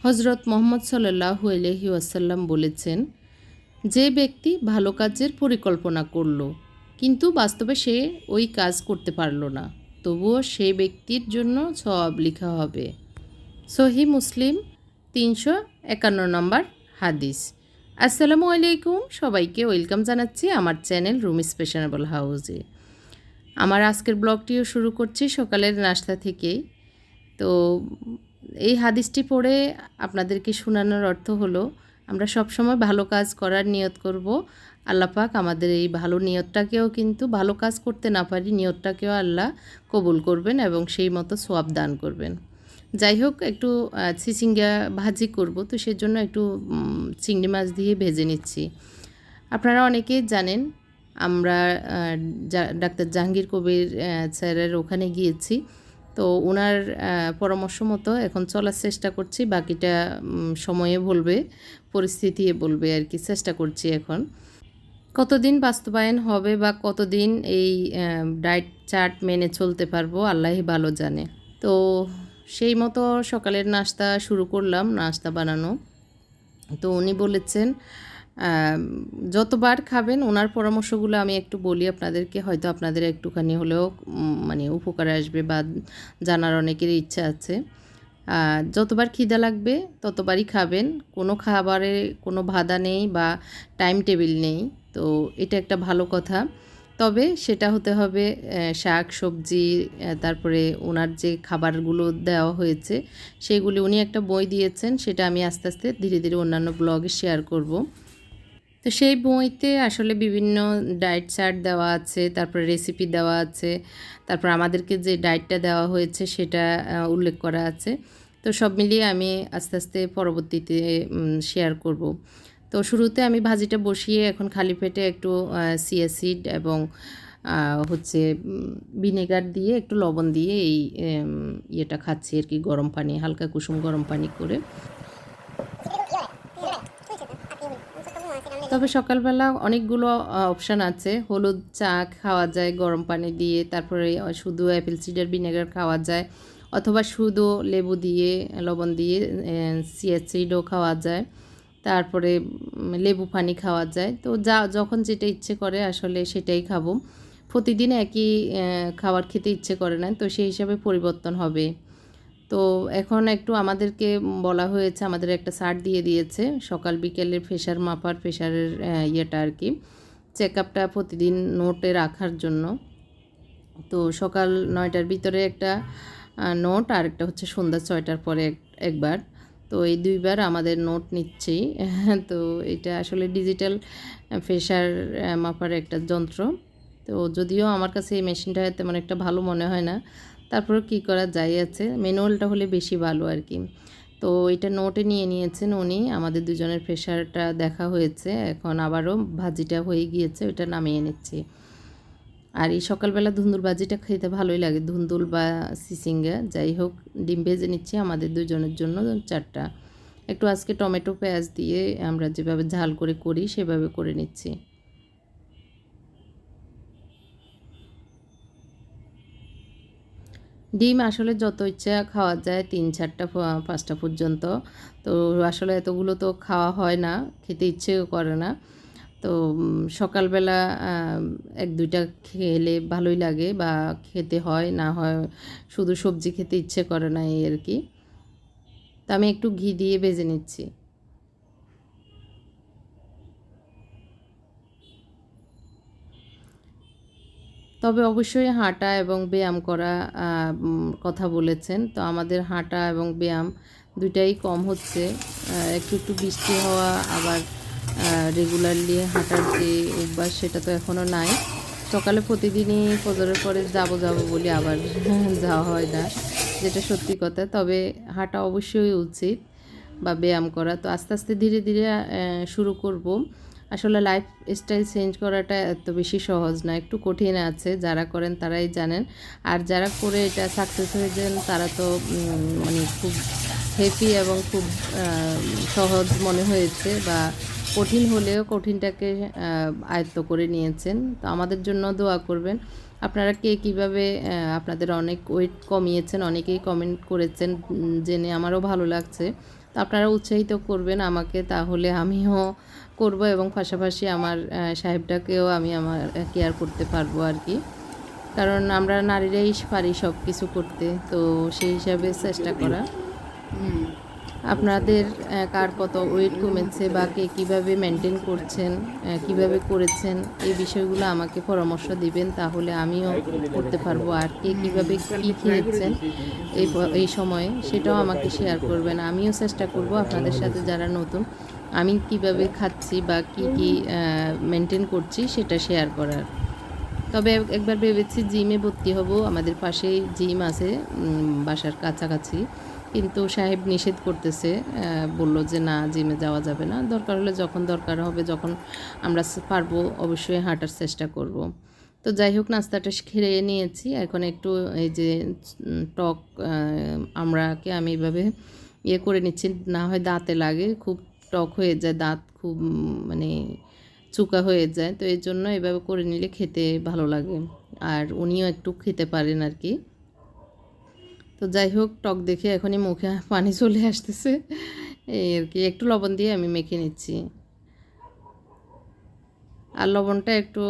হজরত মুহাম্মদ সাল্লাল্লাহু আলাইহি ওয়াসাল্লাম বলেছেন, যে ব্যক্তি ভালো কাজের পরিকল্পনা করল কিন্তু বাস্তবে সে ওই কাজ করতে পারল না, তবুও সেই ব্যক্তির জন্য সওয়াব লেখা হবে। সহিহ মুসলিম 351 নম্বর হাদিস। আসসালামু আলাইকুম, সবাইকে ওয়েলকাম জানাচ্ছি আমার চ্যানেল রুমিস ফ্যাশনেবল হাউসে। আমার আজকের ব্লগটিও শুরু করছি সকালের নাস্তা থেকেই। তো এই হাদিসটি পড়ে আপনাদেরকে শোনানোর অর্থ হলো, আমরা সবসময় ভালো কাজ করার নিয়ত করব। আল্লাহ পাক আমাদের এই ভালো নিয়তটাকেও, কিন্তু ভালো কাজ করতে না পারি নিয়তটাকেও আল্লাহ কবুল করবেন এবং সেই মতো সওয়াব দান করবেন। যাই হোক, একটু চিচিঙ্গা ভাজি করব, তো সেজন্য একটু চিংড়ি মাছ দিয়ে ভেজে নিচ্ছি। আপনারা অনেকেই জানেন, আমরা ডাক্তার জাহাঙ্গীর কবির স্যারের ওখানে গিয়েছি। তো ওনার পরামর্শ মতো এখন চলার চেষ্টা করছি, বাকিটা সময়ে বলবে, পরিস্থিতি বলবে আর কি। চেষ্টা করছি এখন। কতদিন বাস্তবায়ন হবে বা কতদিন এই ডায়েট চার্ট মেনে চলতে পারবো আল্লাহই ভালো জানে। তো সেই মতো সকালের নাস্তা শুরু করলাম, নাস্তা বানানো। তো উনি বলেছেন যতবার খাবেন, ওনার পরামর্শগুলো আমি একটু বলি আপনাদেরকে, হয়তো আপনাদের একটুখানি হলেও মানে উপকারে আসবে বা জানার অনেকেরই ইচ্ছা আছে। যতবার খিদা লাগবে ততবারই খাবেন। কোনো খাবারে কোনো বাধা নেই বা টাইম টেবিল নেই, তো এটা একটা ভালো কথা। তবে সেটা হতে হবে শাক সবজি, তারপরে ওনার যে খাবারগুলো দেওয়া হয়েছে সেগুলি, উনি একটা বই দিয়েছেন, সেটা আমি আস্তে আস্তে ধীরে ধীরে অন্যান্য ব্লগে শেয়ার করব। তো সেই বইতে আসলে বিভিন্ন ডায়েট চার্ট দেওয়া আছে, তারপরে রেসিপি দেওয়া আছে, তারপর আমাদেরকে যে ডায়েটটা দেওয়া হয়েছে সেটা উল্লেখ করা আছে। তো সব মিলিয়ে আমি আস্তে আস্তে পরবর্তীতে শেয়ার করব। তো শুরুতে আমি ভাজিটা বসিয়ে এখন খালি পেটে একটু চিয়া সিড এবং হচ্ছে ভিনেগার দিয়ে একটু লবণ দিয়ে এই ইয়েটা খাচ্ছি আর কি, গরম পানি, হালকা কুসুম গরম পানি করে। তবে সকালবেলা অনেকগুলো অপশান আছে। হলুদ চা খাওয়া যায় গরম পানি দিয়ে, তারপরে শুধু অ্যাপেল সিডার ভিনেগার খাওয়া যায়, অথবা শুধু লেবু দিয়ে লবণ দিয়ে চিয়া সিডও খাওয়া যায়, তারপরে লেবু পানি খাওয়া যায়। তো যখন যেটা ইচ্ছে করে আসলে সেটাই খাবো। প্রতিদিন একই খাবার খেতে ইচ্ছে করে না, তো সেই হিসাবে পরিবর্তন হবে। তো এখন একটু আমাদেরকে বলা হয়েছে, আমাদের একটা চার্ট দিয়ে দিয়েছে সকাল বিকেলের প্রেশার মাপার, প্রেশারের ইয়েটা আর কি, চেক আপটা প্রতিদিন নোটে রাখার জন্য। তো সকাল 9টার ভিতরে একটা নোট, আর একটা হচ্ছে সন্ধ্যা 6টার পরে একবার। তো এই দুইবার আমাদের নোট নিচ্ছি। তো এটা আসলে ডিজিটাল প্রেশার মাপার একটা যন্ত্র। তো যদিও আমার কাছে এই মেশিনটা তেমন একটা ভালো মনে হয় না, তারপরে কি করা যায় আছে, ম্যানুয়ালটা হলে বেশি ভালো আর কি। তো এটা নোটে নিয়ে নিয়েছেন উনি, আমাদের দুজনের প্রেশারটা দেখা হয়েছে। এখন আবারও ভাজিটা হয়ে গিয়েছে, ওটা নামিয়ে নিচ্ছি। আর এই সকালবেলা ধুন্দুল ভাজিটা খেতে ভালোই লাগে, ধুন্দুল বা চিচিঙ্গা যাই হোক। ডিম ভেজে নিচ্ছি আমাদের দুজনের জন্য 4টা। একটু আজকে টমেটো পেঁয়াজ দিয়ে আমরা যেভাবে ঝাল করে করি সেভাবে করে নিচ্ছি। ডিম আসলে যত ইচ্ছা খাওয়া যায়, 3-4টা 5টা পর্যন্ত। তো আসলে এতগুলো তো খাওয়া হয় না, খেতে ইচ্ছেও করে না। তো সকালবেলা 1-2টা খেলে ভালোই লাগে, বা খেতে হয়, না হয় শুধু সবজি খেতে ইচ্ছে করে না, এই আর কি। তো আমি একটু ঘি দিয়ে ভেজে নিচ্ছি। তবে অবশ্যই হাঁটা এবং ব্যায়াম করা কথা বলেছেন। তো আমাদের হাঁটা এবং ব্যায়াম দুইটাই কম হচ্ছে। একটু একটু বৃষ্টি হওয়া, আবার রেগুলারলি হাঁটার যে অভ্যাস সেটা তো এখনও নাই। সকালে প্রতিদিনই ফজরের পরে যাব বলি, আবার যাওয়া হয় না, যেটা সত্যি কথা। তবে হাঁটা অবশ্যই উচিত বা ব্যায়াম করা। তো আস্তে আস্তে ধীরে ধীরে শুরু করব। আসলে লাইফ স্টাইল চেঞ্জ করাটা এত বেশি সহজ না, একটু কঠিন আছে। যারা করেন তারাই জানেন, আর যারা করে এটা সাকসেস হয়ে যান তারা তো মানে খুব হ্যাপি এবং খুব সহজ মনে হয়েছে, বা কঠিন হলেও কঠিনটাকে আয়ত্ত করে নিয়েছেন। তো আমাদের জন্য দোয়া করবেন। আপনারা কে কীভাবে আপনাদের অনেক ওয়েট কমিয়েছেন, অনেকেই কমেন্ট করেছেন, জেনে আমারও ভালো লাগছে। তো আপনারা উৎসাহিত করবেন আমাকে, তাহলে আমিও করব এবং পাশাপাশি আমার সাহেবটাকেও আমি আমার কেয়ার করতে পারবো আর কি। কারণ আমরা নারীরাই পারি সব কিছু করতে, তো সেই হিসাবে চেষ্টা করা। আপনাদের কার কত ওয়েট কমেছে বা কে কীভাবে মেনটেন করছেন, কিভাবে করেছেন, এই বিষয়গুলো আমাকে পরামর্শ দিবেন, তাহলে আমিও করতে পারবো। আর কে কীভাবে কী খেয়েছেন এই সময়ে সেটাও আমাকে শেয়ার করবেন। আমিও চেষ্টা করব আপনাদের সাথে, যারা নতুন, আমি কিভাবে খাচ্ছি বা কি কি মেনটেন করছি সেটা শেয়ার করার। তবে একবার ভেবেছি জিমে ভর্তি হব, আমাদের পাশেই জিম আছে বাসার কাছাকাছি, কিন্তু সাহেব নিষেধ করতেছে, বলল যে না, জিমে যাওয়া যাবে না, দরকার হলে যখন দরকার হবে, যখন আমরা পারবো অবশ্যই হাঁটার চেষ্টা করব। তো যাই হোক, নাস্তাটা খেয়ে নিয়েছি। এখন একটু এই যে টক আমড়াকে আমি এভাবে করে নিচ্ছি, না হয় দাঁতে লাগে, খুব টক হয়ে যায়, দাঁত খুব মানে চুকা হয়ে যায়। তো এই জন্য এভাবে করে নিলে খেতে ভালো লাগে, আর উনিও একটু খেতে পারেন আর কি। তো যাই হোক, টক দেখে এখনই মুখে পানি চলে আসতেছে, এই আর কি। একটু লবণ দিয়ে আমি মেখে নিচ্ছি, আর লবণটা একটু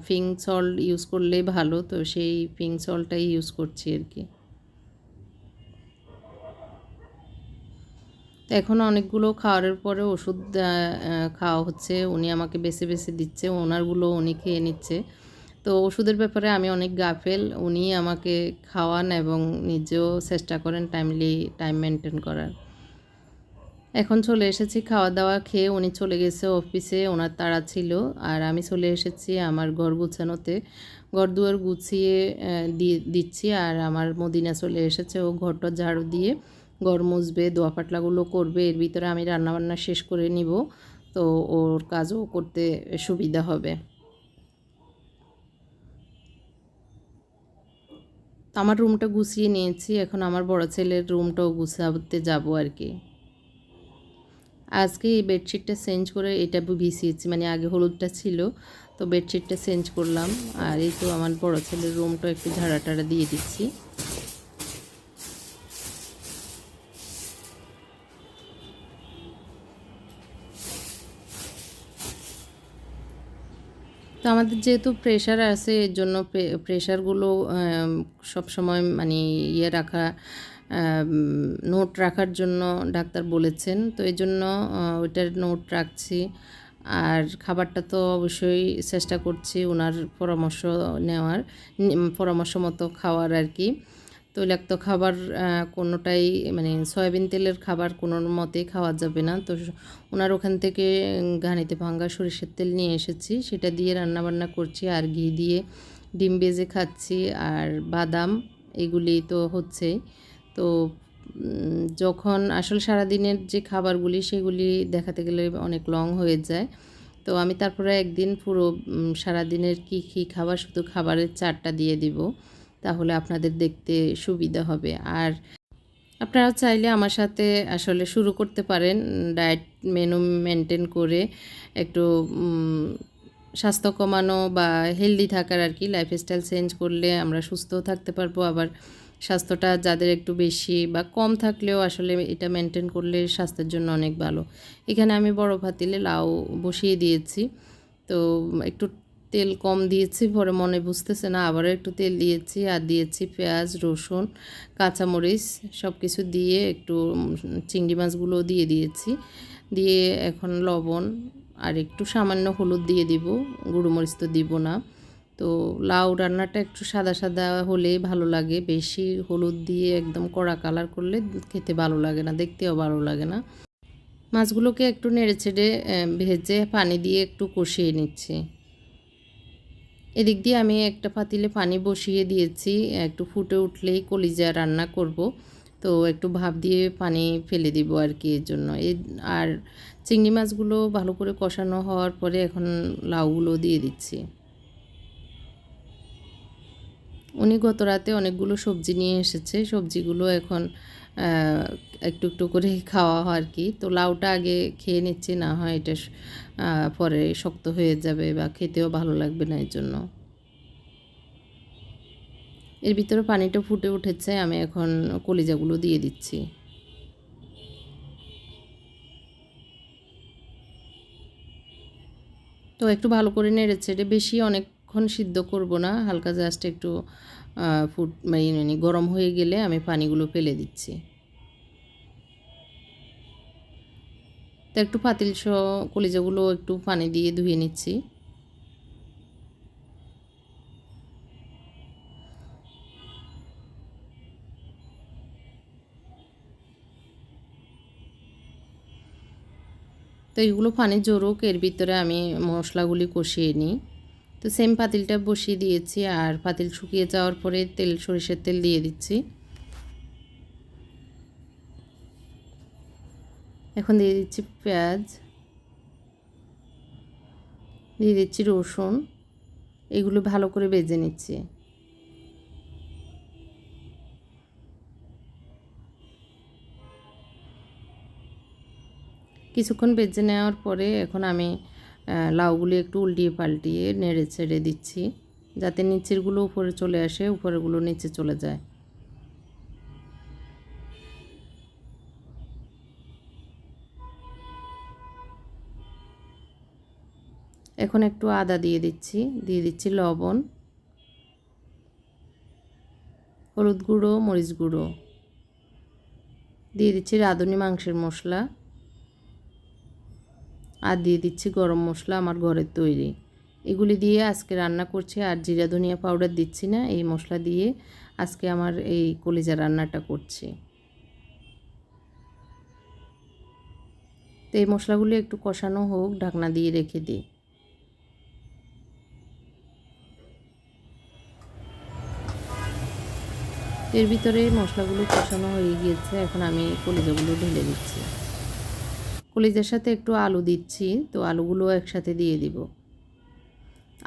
পিঙ্ক সল্ট ইউজ করলেই ভালো, তো সেই পিঙ্ক সল্টটাই ইউজ করছি আর কি। তো এখন অনেকগুলো খাওয়ার পরে ওষুধ খাওয়া হচ্ছে, উনি আমাকে বেছে বেছে দিচ্ছে, ওনারগুলো উনি খেয়ে নিচ্ছে। তো ওষুধের ব্যাপারে আমি অনেক গাফেল, উনি আমাকে খাওয়ান এবং নিজেও চেষ্টা করেন টাইম মেনটেন করার। এখন চলে এসেছি খাওয়া দাওয়া খেয়ে, উনি চলে গেছে অফিসে, ওনার তাড়া ছিল, আর আমি চলে এসেছি আমার ঘর গুছানোতে। ঘর দুয়ার গুছিয়ে দিচ্ছি, আর আমার মদিনা চলে এসেছে, ও ঘরটা ঝাড়ু দিয়ে ঘর মুছবে, দোয়া পাটলাগুলো করবে, এর ভিতরে আমি রান্নাবান্না শেষ করে নিব, তো ওর কাজও করতে সুবিধা হবে। আমার রুমটা গুছিয়ে নিয়েছি, এখন আমার বড় ছেলের রুমটাও গুছাতে যাব আর কি। আজকে এই বেডশিটটা চেঞ্জ করে এটা বিছিয়েছি, মানে আগে হলুদটা ছিল, তো বেডশিটটা চেঞ্জ করলাম। আর এই তো আমার বড় ছেলের রুমটা একটু ঝাড়া টাড়া দিয়ে দিচ্ছি। তো আমাদের যেহেতু প্রেশার আছে, এর জন্য প্রেশারগুলো সবসময় মানে রাখা, নোট রাখার জন্য ডাক্তার বলেছেন, তো এই জন্য ওইটার নোট রাখছি। আর খাবারটা তো অবশ্যই চেষ্টা করছি ওনার পরামর্শ নেওয়ার, পরামর্শ মতো খাওয়ার আর কি। তৈলাক্ত খাবার কোনোটাই, মানে সয়াবিন তেলের খাবার কোনো মতেই খাওয়া যাবে না। তো ওনার ওখান থেকে ঘানিতে ভাঙ্গা সরিষার তেল নিয়ে এসেছি, সেটা দিয়ে রান্নাবান্না করছি, আর ঘি দিয়ে ডিম ভেজে খাচ্ছি, আর বাদাম, এগুলি তো হচ্ছেই। তো যখন আসলে সারাদিনের যে খাবারগুলি সেগুলি দেখাতে গেলে অনেক লং হয়ে যায়, তো আমি তারপরে একদিন পুরো সারাদিনের কী কী খাবার, শুধু খাবারের চার্টটা দিয়ে দিব, তাহলে আপনাদের দেখতে সুবিধা হবে। আর আপনারা চাইলে আমার সাথে আসলে শুরু করতে পারেন, ডায়েট মেনু মেনটেন করে একটু স্বাস্থ্য কমানো বা হেলদি থাকার আর কি। লাইফস্টাইল চেঞ্জ করলে আমরা সুস্থও থাকতে পারবো, আবার স্বাস্থ্যটা যাদের একটু বেশি বা কম থাকলেও আসলে এটা মেনটেন করলে স্বাস্থ্যের জন্য অনেক ভালো। এখানে আমি বড় পাতিলে লাউ বসিয়ে দিয়েছি, তো একটু তেল কম দিয়েছি, পরে মনে বুঝতেছে না, আবারও একটু তেল দিয়েছি, আর দিয়েছি পেঁয়াজ, রসুন, কাঁচামরিচ, সব কিছু দিয়ে একটু চিংড়ি মাছগুলো দিয়ে দিয়েছি, দিয়ে এখন লবণ আর একটু সামান্য হলুদ দিয়ে দিব, গুঁড়ো মরিচ তো দিব না। তো লাউ রান্নাটা একটু সাদা সাদা হলেই ভালো লাগে, বেশি হলুদ দিয়ে একদম কড়া কালার করলে খেতে ভালো লাগে না, দেখতেও ভালো লাগে না। মাছগুলোকে একটু নেড়েচেড়ে ভেজে পানি দিয়ে একটু কষিয়ে নিচ্ছি। এদিক দিয়ে আমি একটা পাতিলে পানি বসিয়ে দিয়েছি, একটু ফুটে উঠলেই কলিজা রান্না করব। তো একটু ভাপ দিয়ে পানি ফেলে দিব আর কি, এর জন্য। আর চিংড়ি মাছগুলো ভালো করে কষানো হওয়ার পরে এখন লাউগুলো দিয়ে দিচ্ছি। উনি গত রাতে অনেকগুলো সবজি নিয়ে এসেছে, সবজিগুলো এখন একটু একটু করে খাওয়া হয় আর কি। তো লাউটা আগে খেয়ে নিচ্ছি, না হয় এটা পরে শক্ত হয়ে যাবে বা খেতেও ভালো লাগবে না, এর জন্য। এর ভিতরে পানিটা ফুটে উঠেছে, আমি এখন কলিজাগুলো দিয়ে দিচ্ছি। তো একটু ভালো করে নেড়েচেড়ে, বেশি অনেকক্ষণ সিদ্ধ করব না, হালকা জাস্ট একটু মানে গরম হয়ে গেলে আমি পানিগুলো ফেলে দিচ্ছি। তো একটু পাতিলসহ কলিজাগুলো একটু পানি দিয়ে ধুয়ে নিচ্ছি। তো এগুলো পানি জড়ুক, এর ভিতরে আমি মশলাগুলি কষিয়ে নিই। তো সেম পাতিলটা বসিয়ে দিয়েছি, আর পাতিল শুকিয়ে যাওয়ার পরে সরিষার তেল দিয়ে দিচ্ছি। এখন দিয়ে দিচ্ছি পেঁয়াজ, দিয়ে দিচ্ছি রসুন, এগুলো ভালো করে ভেজে নিচ্ছি। কিছুক্ষণ ভেজে নেওয়ার পরে এখন আমি লাউগুলি একটু উল্টিয়ে পাল্টিয়ে নেড়ে ছেড়ে দিচ্ছি, যাতে নিচেরগুলো উপরে চলে আসে, উপরেগুলো নিচে চলে যায়। এখন একটু আদা দিয়ে দিচ্ছি লবণ, হলুদ গুঁড়ো, মরিচ গুঁড়ো, দিয়ে দিচ্ছি রাঁধুনি মাংসের মশলা, আর দিয়ে দিচ্ছি গরম মশলা আমার ঘরের তৈরি। এগুলি দিয়ে আজকে রান্না করছি, আর জিরা ধনিয়া পাউডার দিচ্ছি না। এই মশলা দিয়ে আজকে আমার এই কলিজা রান্নাটা করছি। তো এই মশলাগুলি একটু কষানো হোক, ঢাকনা দিয়ে রেখে দিই। এর ভিতরে মশলাগুলো কষানো হয়ে গিয়েছে, এখন আমি কলিজাগুলো ঢেলে দিচ্ছি। কলিজার সাথে একটু আলু দিচ্ছি, তো আলুগুলো একসাথে দিয়ে দিব।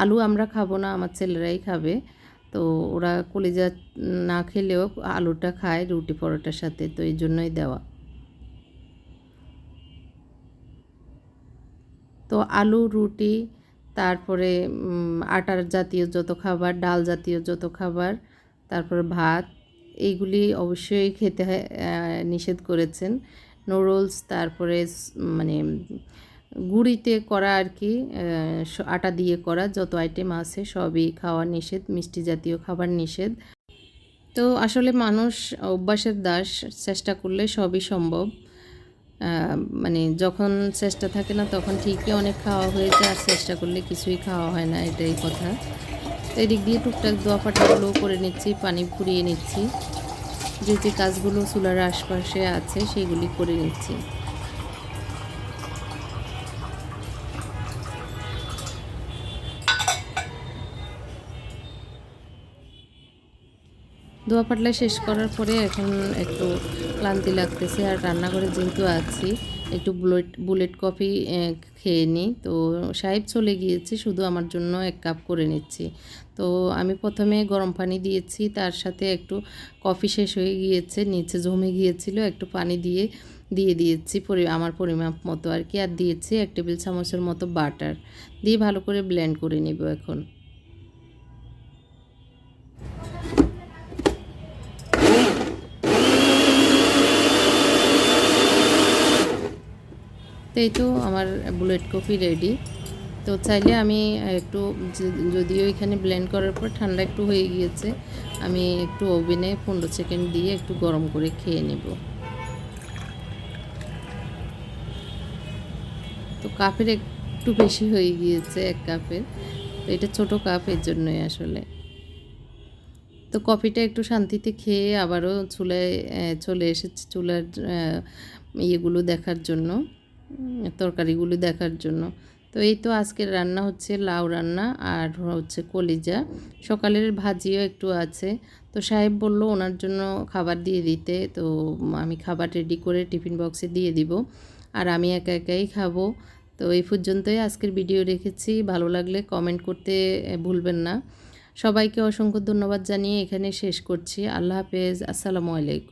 আলু আমরা খাবো না, আমার ছেলেরাই খাবে। তো ওরা কলিজা না খেলেও আলুটা খায় রুটি পরোটার সাথে, তো এই জন্যই দেওয়া। তো আলু, রুটি, তারপরে আটার জাতীয় যত খাবার, ডাল জাতীয় যত খাবার, তারপরে ভাত, এইগুলি অবশ্যই খেতে নিষেধ করেছেন। নুডলস, তারপরে মানে গুঁড়িতে করা আর কি, আটা দিয়ে করা যত আইটেম আছে সবই খাওয়া নিষেধ, মিষ্টি জাতীয় খাবার নিষেধ। তো আসলে মানুষ অভ্যাসের দাস, চেষ্টা করলে সবই সম্ভব। মানে যখন চেষ্টা থাকে না তখন ঠিকই অনেক খাওয়া হয়ে যায়, আর চেষ্টা করলে কিছুই খাওয়া হয় না, এটাই কথা। তো এদিক দিয়ে টুকটাক দোয়া পাটাগুলো করে নিচ্ছি, পানি ফুরিয়ে নিচ্ছি, যে যে কাজগুলো চুলার আশপাশে আছে সেগুলি করে নিচ্ছি। দোয়া পাটলা শেষ করার পরে এখন একটু ক্লান্তি লাগতেছে, আর রান্নাঘরে যেহেতু আছি একটু বুলেট কফি খেয়ে নিই। তো সাহেব চলে গিয়েছে, শুধু আমার জন্য 1 কাপ করে নিচ্ছি। তো আমি প্রথমে গরম পানি দিয়েছি, তার সাথে একটু কফি শেষ হয়ে গিয়েছে, নিচে জমে গিয়েছিল, একটু পানি দিয়ে দিয়েছি আমার পরিমাপ মতো আর কি, আর দিয়েছি 1 টেবিল চামচের মতো বাটার দিয়ে ভালো করে ব্লেন্ড করে নেব এখন। তো এই তো আমার বুলেট কফি রেডি। তো চাইলে আমি একটু, যদিও এখানে ব্লেন্ড করার পর ঠান্ডা একটু হয়ে গিয়েছে, আমি একটু ওভেনে 15 সেকেন্ড দিয়ে একটু গরম করে খেয়ে নেব। তো কাপের একটু বেশি হয়ে গিয়েছে, 1 কাপের। তো এটা ছোটো কাপ, এর জন্যই আসলে। তো কফিটা একটু শান্তিতে খেয়ে আবারও চুলায় চলে এসেছি, চুলার ইয়েগুলো দেখার জন্য, তরকারিগুলো দেখার জন্য। তো এই তো আজকের রান্না হচ্ছে লাউ রান্না আর হচ্ছে কলিজা। সকালের ভাজিও একটু আছে। তো সাহেব বলল ওনার জন্য খাবার দিয়ে দিতে, তো আমি খাবার রেডি করে টিফিন বক্সে দিয়ে দিব, আর আমি একা একাই খাবো। তো এই পর্যন্তই আজকের ভিডিও রেখেছি। ভালো লাগলে কমেন্ট করতে ভুলবেন না। সবাইকে অসংখ্য ধন্যবাদ জানিয়ে এখানে শেষ করছি। আল্লাহ হাফেজ, আসসালামু আলাইকুম।